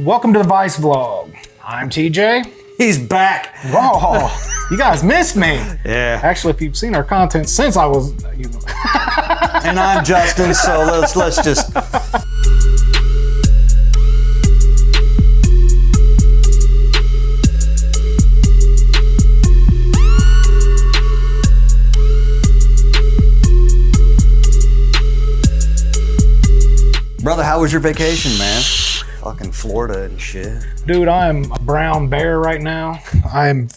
Welcome to the Vice Vlog. I'm TJ. He's back. Whoa, you guys missed me. Yeah. Actually, if you've seen our content since I was, And I'm Justin, so let's just. Brother, how was your vacation, man? Fucking Florida and shit. Dude, I am a brown bear right now. I am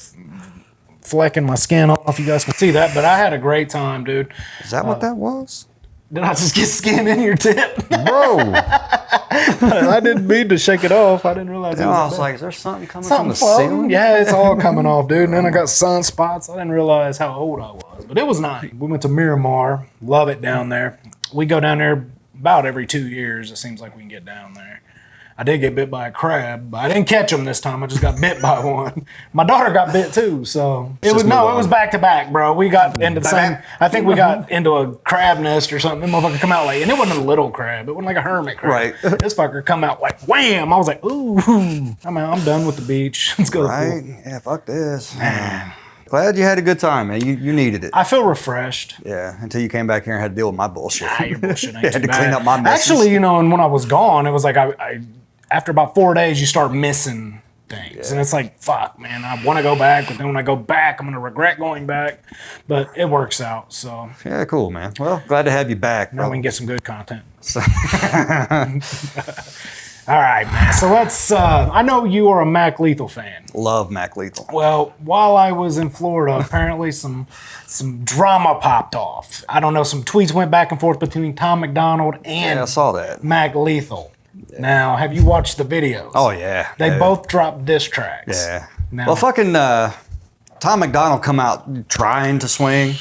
flecking my skin off, if you guys can see that, but I had a great time, dude. Is that what that was? Did I just get skin in your tip? Bro. I didn't mean to shake it off. I didn't realize it was I that was bad. like, is there something coming Something from the floating? ceiling? Yeah, it's all coming off, dude. And then I got sunspots. I didn't realize how old I was, but it was nice. We went to Miramar. Love it down there. We go down there about every 2 years. It seems like we can get down there. I did get bit by a crab, but I didn't catch them this time. I just got bit by one. My daughter got bit too, so it was back to back, bro. We got into the same. I think we got into a crab nest or something. That motherfucker come out like, and it wasn't a little crab. It wasn't like a hermit crab. Right. This fucker come out like wham. I was like, ooh, I'm done with the beach. Let's go. Right? Yeah, fuck this. Man. Glad you had a good time, man. You needed it. I feel refreshed. Yeah, until you came back here and had to deal with my bullshit. Your bullshit ain't You had too to clean bad. up my messes. Actually, and when I was gone, it was like I after about 4 days, you start missing things. And it's like, fuck, man, I want to go back, but then when I go back, I'm going to regret going back. But it works out, so. Yeah, cool, man. Well, glad to have you back, bro. Now we can get some good content. All right, man. So let's, I know you are a Mac Lethal fan. Love Mac Lethal. Well, while I was in Florida, apparently some drama popped off. I don't know, some tweets went back and forth between Tom MacDonald and Yeah, I saw that. Mac Lethal. Yeah. Now, have you watched the videos? Oh, yeah. They both dropped diss tracks. Yeah. Now, Well, fucking Tom MacDonald come out trying to swing,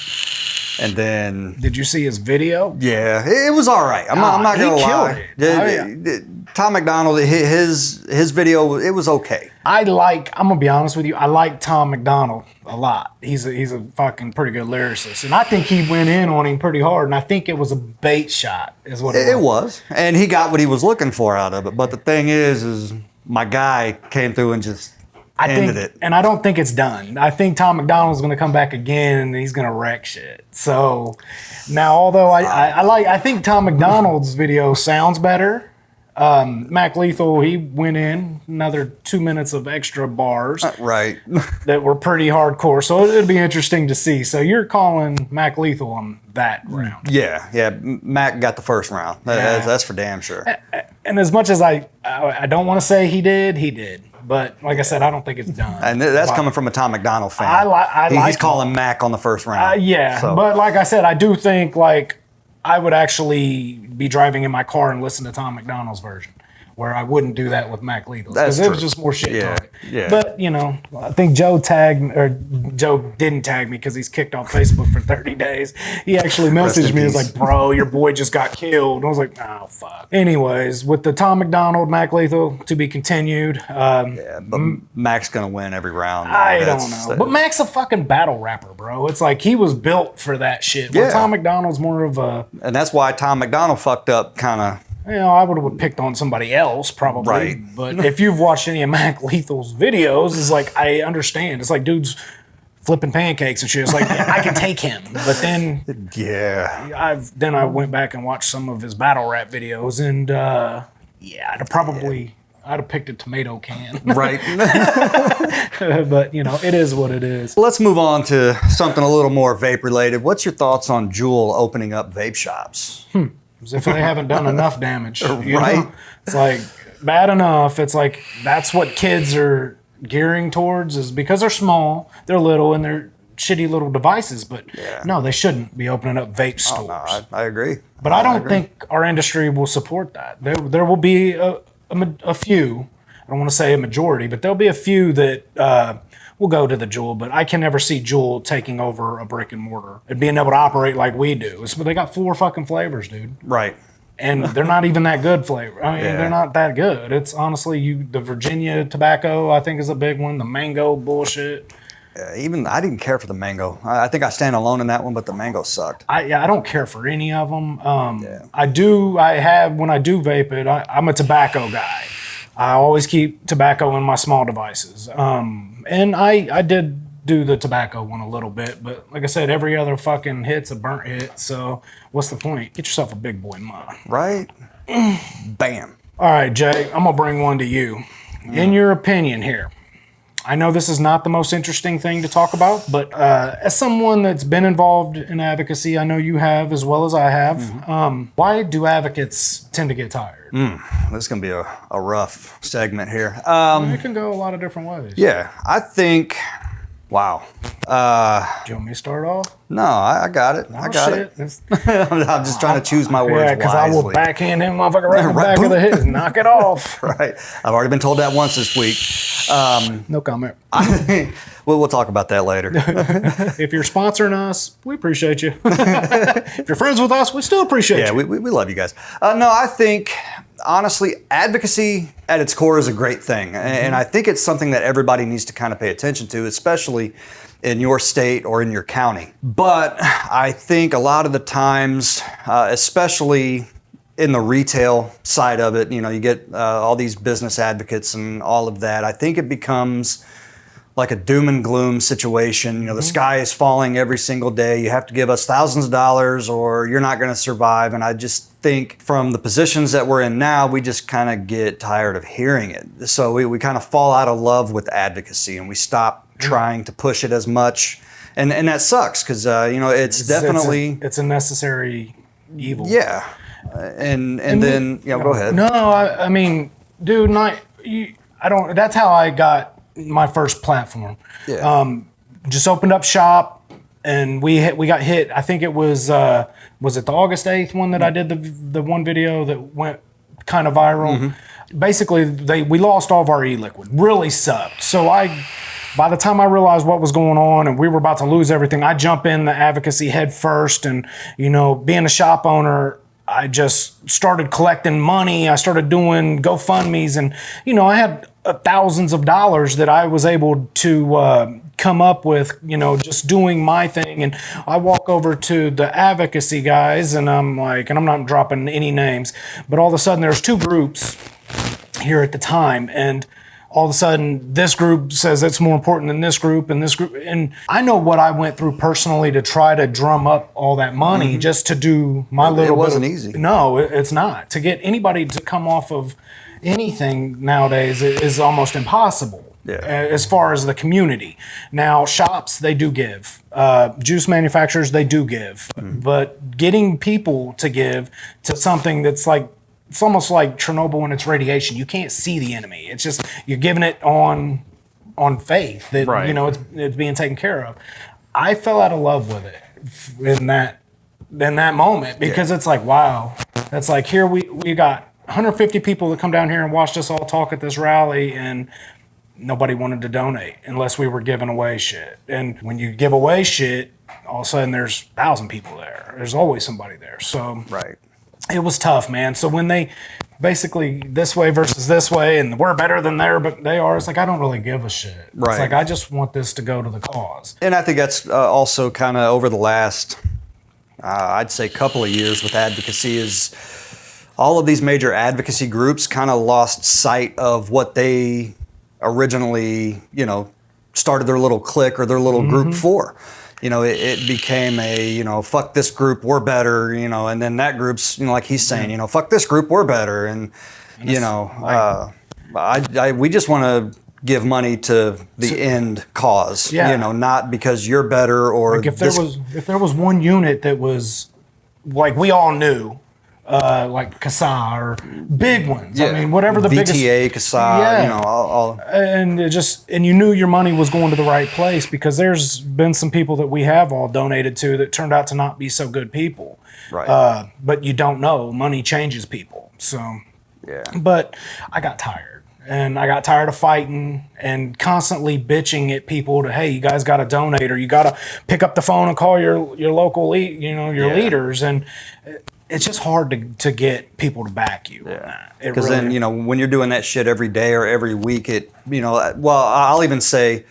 and then... did you see his video? Yeah, it was all right. I'm not going to lie. Killed it. Tom MacDonald, his video, it was okay. I'm going to be honest with you, I like Tom MacDonald a lot. He's a fucking pretty good lyricist. And I think he went in on him pretty hard, and I think it was a bait shot is what it was. It was, and he got what he was looking for out of it. But the thing is my guy came through and just ended it. And I don't think it's done. I think Tom MacDonald's going to come back again, and he's going to wreck shit. So now, although I think Tom MacDonald's video sounds better. Mac Lethal, he went in another 2 minutes of extra bars Right. that were pretty hardcore. So it'd be interesting to see. So you're calling Mac Lethal on that round. Yeah. Mac got the first round. That's for damn sure. And as much as I don't want to say he did. But like I said, I don't think it's done. And that's coming from a Tom MacDonald fan. He's calling Mac on the first round. Yeah, so. But like I said, I do think I would actually be driving in my car and listen to Tom MacDonald's version, where I wouldn't do that with Mac Lethal because it was just more shit talk. Yeah. But I think Joe didn't tag me because he's kicked off Facebook for 30 days. He actually messaged me. He was like, "Bro, your boy just got killed." And I was like, "Oh fuck." Anyways, with the Tom MacDonald Mac Lethal to be continued. But Mac's gonna win every round. I don't know, but Mac's a fucking battle rapper, bro. It's like he was built for that shit. Yeah. Where Tom MacDonald's more of a. And that's why Tom MacDonald fucked up, kind of. I would have picked on somebody else probably. Right. But if you've watched any of Mac Lethal's videos, it's like, I understand. It's like dudes flipping pancakes and shit. It's like, I can take him. But then I went back and watched some of his battle rap videos, and I'd have picked a tomato can. Right. But, it is what it is. Let's move on to something a little more vape related. What's your thoughts on Juul opening up vape shops? As if they haven't done enough damage. Right. It's like bad enough. It's like that's what kids are gearing towards, is because they're small, they're little, and they're shitty little devices. But no, they shouldn't be opening up vape stores. Oh, no, I agree. But I don't think our industry will support that. There will be a few. I don't want to say a majority, but there'll be a few that will go to the Juul. But I can never see Juul taking over a brick and mortar and being able to operate like we do. But they got 4 fucking flavors, dude. Right. And they're not even that good flavor. I mean, they're not that good. It's honestly, the Virginia tobacco, I think, is a big one. The mango bullshit. Even I didn't care for the mango. I think I stand alone in that one, but the mango sucked. I don't care for any of them. When I do vape it, I'm a tobacco guy. I always keep tobacco in my small devices. And I did do the tobacco one a little bit, but like I said, every other fucking hit's a burnt hit. So what's the point? Get yourself a big boy mine. Right? Bam. All right, Jay, I'm gonna bring one to you. In your opinion here, I know this is not the most interesting thing to talk about, but as someone that's been involved in advocacy, I know you have as well as I have. Why do advocates tend to get tired? This is going to be a rough segment here. It can go a lot of different ways. Yeah, I think, wow. Do you want me to start off? No, I got it. I got it. I'm just trying to choose my words wisely. Yeah, because I will backhand him motherfucker right in the back of the head and knock it off. Right. I've already been told that once this week. No comment. We'll talk about that later. If you're sponsoring us, we appreciate you. If you're friends with us, we still appreciate you. Yeah, we love you guys. No, I think, honestly, advocacy at its core is a great thing. And I think it's something that everybody needs to kind of pay attention to, especially in your state or in your county. But I think a lot of the times, especially in the retail side of it, you get all these business advocates and all of that. I think it becomes like a doom and gloom situation. The sky is falling every single day. You have to give us thousands of dollars or you're not going to survive. And I just think from the positions that we're in now, we just kind of get tired of hearing it. So we kind of fall out of love with advocacy and we stop trying to push it as much. And that sucks because, it's definitely... It's a necessary evil. Yeah. And then, go ahead. No, I mean, dude, I don't... That's how I got my first platform. Yeah. Just opened up shop and we got hit. I think it was it the August 8th one that I did the one video that went kind of viral. Basically, we lost all of our e-liquid. Really sucked. So by the time I realized what was going on and we were about to lose everything, I jump in the advocacy head first. And, being a shop owner, I just started collecting money. I started doing GoFundMes and, I had thousands of dollars that I was able to come up with, just doing my thing. And I walk over to the advocacy guys and I'm like, and I'm not dropping any names, but all of a sudden there's two groups here at the time. And all of a sudden this group says it's more important than this group and this group. And I know what I went through personally to try to drum up all that money just to do my little bit. It wasn't easy. No, it's not. To get anybody to come off of anything nowadays is almost impossible. Yeah. As far as the community. Now, shops, they do give. Juice manufacturers, they do give. But getting people to give to something that's like, it's almost like Chernobyl and its radiation. You can't see the enemy. It's just, you're giving it on faith that, right. It's being taken care of. I fell out of love with it in that moment because it's like, wow. That's like, here we got 150 people that come down here and watched us all talk at this rally and nobody wanted to donate unless we were giving away shit. And when you give away shit, all of a sudden there's 1,000 people there. There's always somebody there. So right. It was tough, man. So when they basically this way versus this way and we're better than they are, it's like, I don't really give a shit. Right. It's like, I just want this to go to the cause. And I think that's also kind of over the last, I'd say, couple of years with advocacy is all of these major advocacy groups kind of lost sight of what they originally, started their little clique or their little group for. It became a, fuck this group, we're better, and then that group's, like he's saying, fuck this group, we're better. And we just want to give money to the end cause, not because you're better or like if there was one unit that was like we all knew, like CASA or big ones. Yeah. I mean, whatever the VTA, biggest. CASA, all. And you knew your money was going to the right place because there's been some people that we have all donated to that turned out to not be so good people. Right. But you don't know. Money changes people. So. Yeah. But I got tired. And I got tired of fighting and constantly bitching at people to, hey, you guys got to donate or you got to pick up the phone and call your local, leaders. And it's just hard to get people to back you. Yeah. Because then, when you're doing that shit every day or every week, I'll even say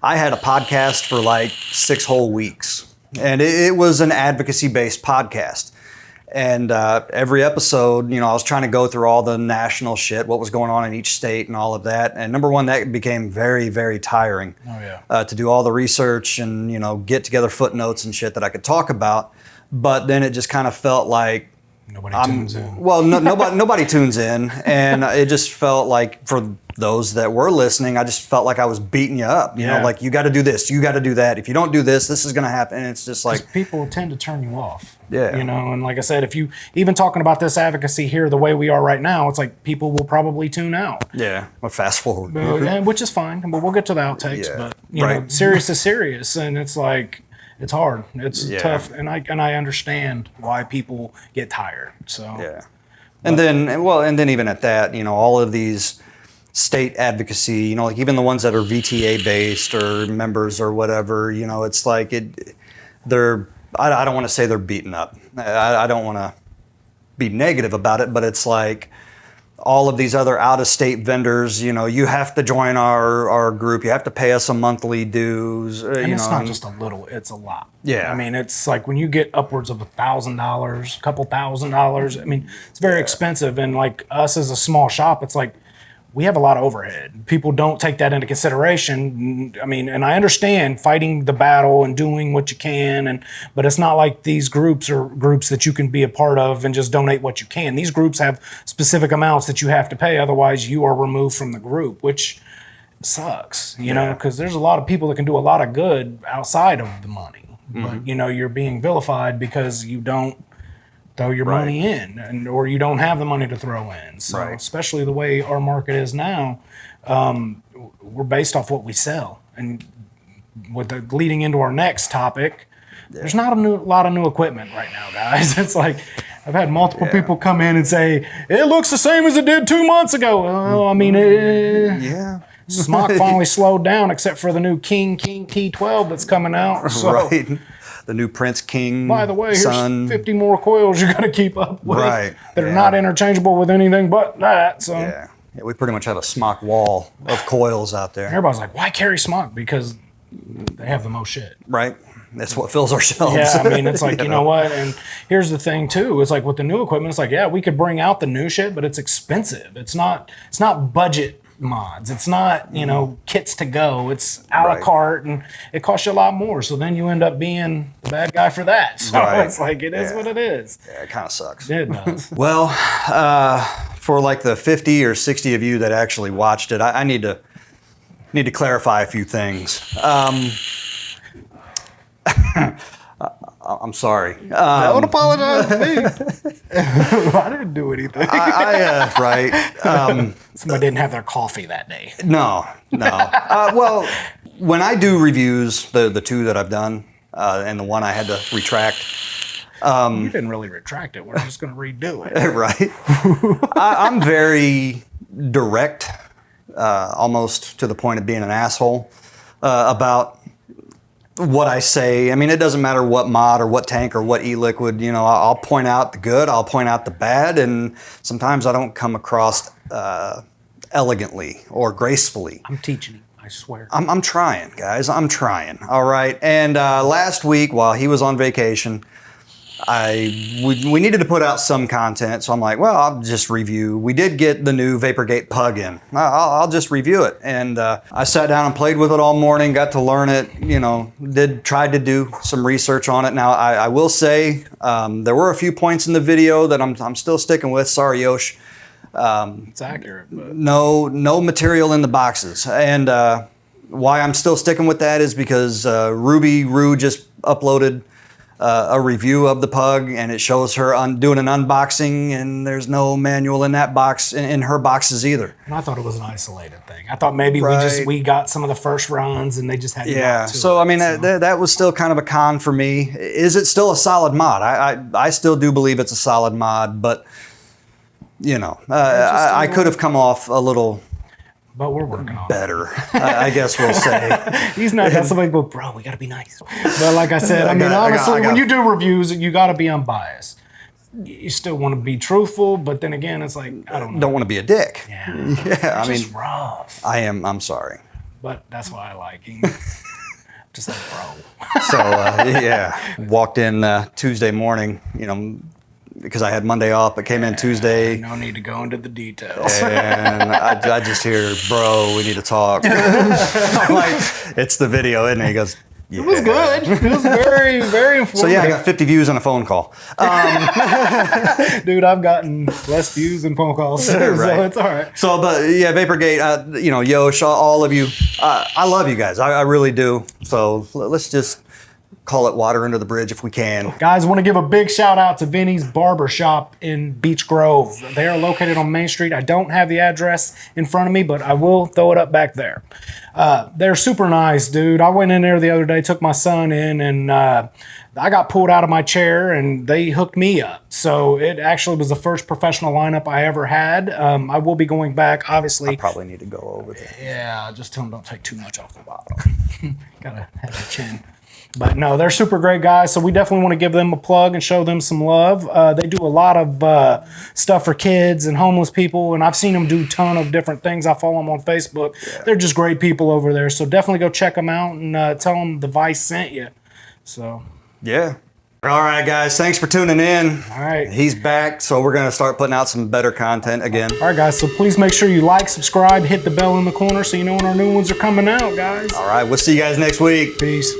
I had a podcast for like 6 whole weeks and it was an advocacy-based podcast. And every episode, I was trying to go through all the national shit, what was going on in each state and all of that. And number one, that became very, very tiring. Oh, yeah. To do all the research and, get together footnotes and shit that I could talk about. But then it just kind of felt like nobody tunes in. Well, nobody tunes in. And it just felt like for those that were listening, I just felt like I was beating you up. You know, like, you got to do this, you got to do that. If you don't do this, this is going to happen. And it's just like, people tend to turn you off. Yeah. And like I said, if you even talking about this advocacy here the way we are right now, it's like people will probably tune out. Yeah. Well, fast forward. Which is fine. But we'll get to the outtakes. Yeah. But you know, serious is serious, and it's like it's hard. It's tough, and I understand why people get tired. So and then even at that, all of these state advocacy, like even the ones that are VTA based or members or whatever, it's like they're. I don't want to say they're beaten up. I don't want to be negative about it, but it's like all of these other out-of-state vendors, you have to join our group. You have to pay us a monthly dues. And it's not just a little, it's a lot. Yeah. I mean, it's like when you get upwards of $1,000, a couple $1,000, I mean, it's very expensive. And like us as a small shop, it's like, we have a lot of overhead. People don't take that into consideration. I mean, and I understand fighting the battle and doing what you can, but it's not like these groups are groups that you can be a part of and just donate what you can. These groups have specific amounts that you have to pay, otherwise you are removed from the group, which sucks, you know, because there's a lot of people that can do a lot of good outside of the money. But, you're being vilified because you don't throw your money in, or you don't have the money to throw in. So especially the way our market is now, we're based off what we sell. And with the leading into our next topic, there's not a lot of new equipment right now, guys. It's like I've had multiple people come in and say, it looks the same as it did 2 months ago. Well, I mean, Smock finally slowed down except for the new King T12 that's coming out. So. The new Prince King. By the way, son. Here's 50 more coils you got to keep up with that are not interchangeable with anything but that. So yeah, we pretty much have a Smock wall of coils out there. Everybody's like, why carry Smock? Because they have the most shit. Right. That's what fills our shelves. Yeah, I mean, it's like, you know what? And here's the thing too. It's like with the new equipment, it's like, yeah, we could bring out the new shit, but it's expensive. It's not budget mods. It's not, kits to go. It's a la carte, and it costs you a lot more. So then you end up being the bad guy for that. So it's like, it is what it is. Yeah, it kind of sucks. It does. Well, for like the 50 or 60 of you that actually watched it, I need to clarify a few things. I'm sorry. Don't apologize to me. I didn't do anything. Somebody didn't have their coffee that day. No. Well, when I do reviews, the two that I've done, and the one I had to retract. You didn't really retract it. We're just going to redo it. Right. I'm very direct, almost to the point of being an asshole, about what I say. I mean, it doesn't matter what mod or what tank or what e-liquid, I'll point out the good, I'll point out the bad, and sometimes I don't come across elegantly or gracefully. I'm teaching you, I swear. I'm trying, guys. I'm trying. All right. And last week, while he was on vacation, we needed to put out some content, so I'm like, well, I'll just review. We did get the new Vapergate plug in. I'll just review it. And I sat down and played with it all morning, got to learn it, tried to do some research on it. Now, I will say there were a few points in the video that I'm still sticking with. Sorry, Yosh. It's accurate. But. No material in the boxes. And why I'm still sticking with that is because Rue just uploaded a review of the pug, and it shows her doing an unboxing, and there's no manual in that box, in her boxes either. And I thought it was an isolated thing. I thought maybe we got some of the first runs, and they just had so I mean, that was still kind of a con for me. Is it still a solid mod? I still do believe it's a solid mod, but I could have come off a little. But we're working on better, I guess we'll say. He's not got somebody go, bro, we got to be nice. But like I said, honestly, when you do reviews, you got to be unbiased. You still want to be truthful, but then again, it's like, I don't know. Don't want to be a dick. Yeah. I mean, rough. I'm sorry. But that's why I like him. Just like, bro. So, walked in Tuesday morning, because I had Monday off, but came in Tuesday. No need to go into the details. And I just hear, bro, we need to talk. I'm like, it's the video, isn't it? He goes, yeah. It was good. It was very, very informative. So yeah, I got 50 views on a phone call. Dude, I've gotten less views than phone calls, so it's all right. So, but yeah, Vapergate, you know, Yosh, all of you, I love you guys. I really do. So let's just call it water under the bridge if we can. Guys, want to give a big shout out to Vinny's Barber Shop in Beach Grove. They are located on Main Street. I don't have the address in front of me, but I will throw it up back there. They're super nice, dude. I went in there the other day, took my son in, and I got pulled out of my chair, and they hooked me up. So it actually was the first professional lineup I ever had. I will be going back, obviously. I probably need to go over there. Yeah, just tell them don't take too much off the bottom. Gotta have a chin. But no, they're super great guys, so we definitely want to give them a plug and show them some love. They do a lot of stuff for kids and homeless people, and I've seen them do a ton of different things. I follow them on Facebook. Yeah. They're just great people over there, so definitely go check them out and tell them the Vice sent you. So yeah. All right, guys, thanks for tuning in. All right. He's back, so we're going to start putting out some better content again. All right, guys, so please make sure you like, subscribe, hit the bell in the corner so you know when our new ones are coming out, guys. All right, we'll see you guys next week. Peace.